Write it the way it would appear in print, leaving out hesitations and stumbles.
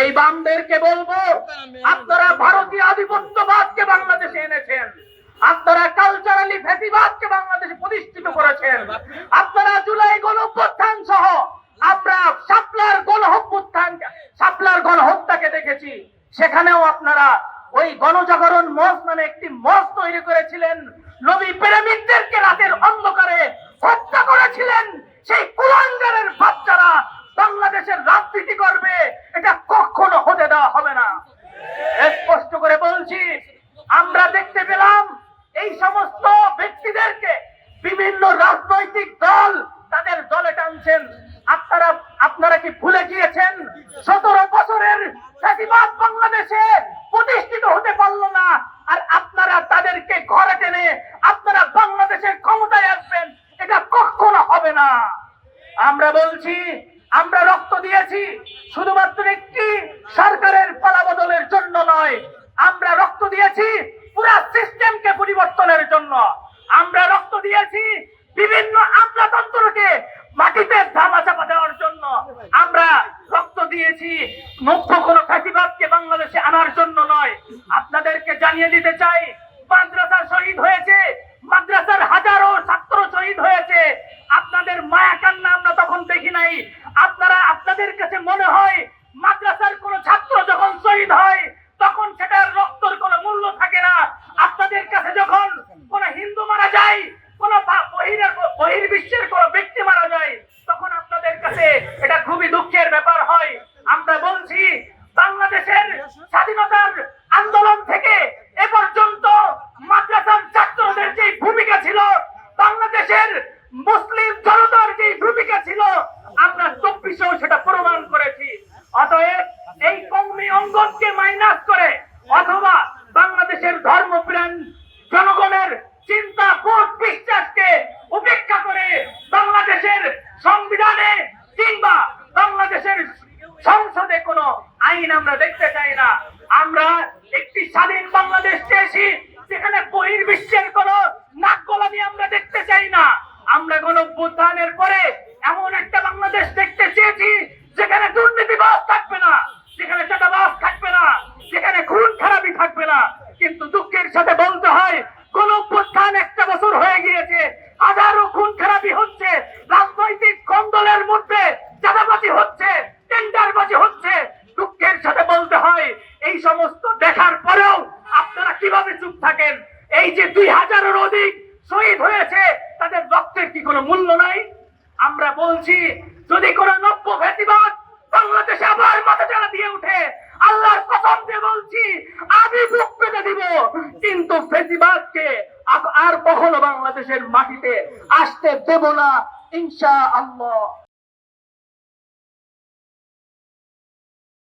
এই বামদেরকে বলবো, আপনারা ভারতীয় আধিপত্যবাদকে বাংলাদেশে এনেছেন, আপনারা কালচারালি ফ্যাসিবাদকে বাংলাদেশে প্রতিষ্ঠিত করেছেন, আপনারা জুলাই গণঅভ্যুত্থান সহ আমরা শাপলার গণহত্যাকে দেখেছি, সেখানেও আপনারা ওই গণজাগরণ মঞ্চ নামে একটি মঞ্চ তৈরি করেছিলেন, নবী প্রেমিকদেরকে রাতের অন্ধকারে হত্যা করেছিলেন। সেই কুলাঙ্গারের বাচ্চারা বাংলাদেশের রাজনীতি করবে, এটা কখনো হতে দেওয়া হবে না। স্পষ্ট করে বলছি, আমরা দেখতে পেলাম এই সমস্ত ব্যক্তিদেরকে বিভিন্ন রাজনৈতিক দল তাদের দলে টানছেন। আপনারা কি ভুলে গিয়েছেন 17 বছরের ফ্যাসিবাদ বাংলাদেশে প্রতিষ্ঠিত হতে পারলো না, আর আপনারা তাদেরকে ঘরে টেনে আপনারা বাংলাদেশের ক্ষমতায় আসবেন, এটা কখনো হবে না। আমরা বলছি, আমরা রক্ত দিয়েছি শুধুমাত্র একটি সরকারের পালাবদলের জন্য নয়, আমরা রক্ত দিয়েছি পুরো সিস্টেমকে পরিবর্তনের জন্য, আমরা রক্ত দিয়েছি বিভিন্ন আমলাতন্ত্রকে মাটিতে ধামাচাপা দেওয়ার জন্য, আমরা রক্ত দিয়েছি মুক্ত কোন ফ্যাসিবাদকে বাংলাদেশে আনার জন্য নয়। আপনাদেরকে জানিয়ে দিতে চাই, মাদ্রাসা শহীদ হয়েছে, মাদ্রাসার হাজারো ছাত্র শহীদ হয়েছে, আপনাদের মায়া কান্না আমরা তখন দেখি নাই। আপনাদের কাছে মনে হয় মাদ্রাসার কোন ছাত্র যখন শহীদ হয় তখন সেটার রক্তের কোনো মূল্য থাকে না। আপনাদের কাছে যখন কোন হিন্দু মারা যায়, কোন বহির্বিশ্বের কোন ব্যক্তি মারা যায়, তখন আপনাদের কাছে এটা খুবই দুঃখের ব্যাপার হয়। আমরা বলছি, বাংলাদেশের স্বাধীনতার আন্দোলন থেকে এ পর্যন্ত মাদ্রাসার ছাত্রদের যে ভূমিকা ছিল, বাংলাদেশের মুসলিম জনতার যে ভূমিকা ছিল, আমরা 24-এও সেটা প্রমাণ করেছি। অতএব এই কওমি অঙ্গনকে মাইনাস করে অথবা বাংলাদেশের ধর্মপ্রাণ জনগণের চিন্তা, বোধ, বিশ্বাসকে উপেক্ষা করে বাংলাদেশের সংবিধানে কিংবা বাংলাদেশের সংসদে কোনো আইন আমরা দেখতে চাই না। আমরা একটি স্বাধীন বাংলাদেশ চেয়েছি, যেখানে বহির্বিশ্বের কোনো নাক গলানি আমরা দেখতে চাই না। আমরা গণঅভ্যুত্থানের পরে এমন একটা বাংলাদেশ দেখতে চেয়েছি যেখানে দুর্নীতিবাজ থাকবে না, যেখানে চাঁদাবাজ থাকবে না, যেখানে খুন খারাপি থাকবে না। কিন্তু দুঃখের সাথে বলতে হয়, গণঅভ্যুত্থান একটা বছর হয়ে গিয়েছে, হাজারো খুন খারাপি হচ্ছে, রাজনৈতিক কন্দলের মধ্যে চাঁদাবাজি হচ্ছে, টেন্ডারবাজি হচ্ছে। দুঃখের সাথে বলতে হয়, এই সমস্ত দেখার পরেও আপনারা কিভাবে চুপ থাকেন? এই যে 2000-এর অধিক শহীদ হয়েছে, তাদের রক্তের কি কোনো মূল্য নাই? আমরা বলছি, যদি কোনো নব্য ফ্যাসিবাদ বাংলাদেশে আবার মাথাচাড়া দিয়ে উঠে, আল্লাহর কসম দিয়ে বলছি, আমি বুক পেতে দিব, কিন্তু ফ্যাসিবাদকে আর কখনো বাংলাদেশের মাটিতে আসতে দেব না, ইনশাআল্লাহ।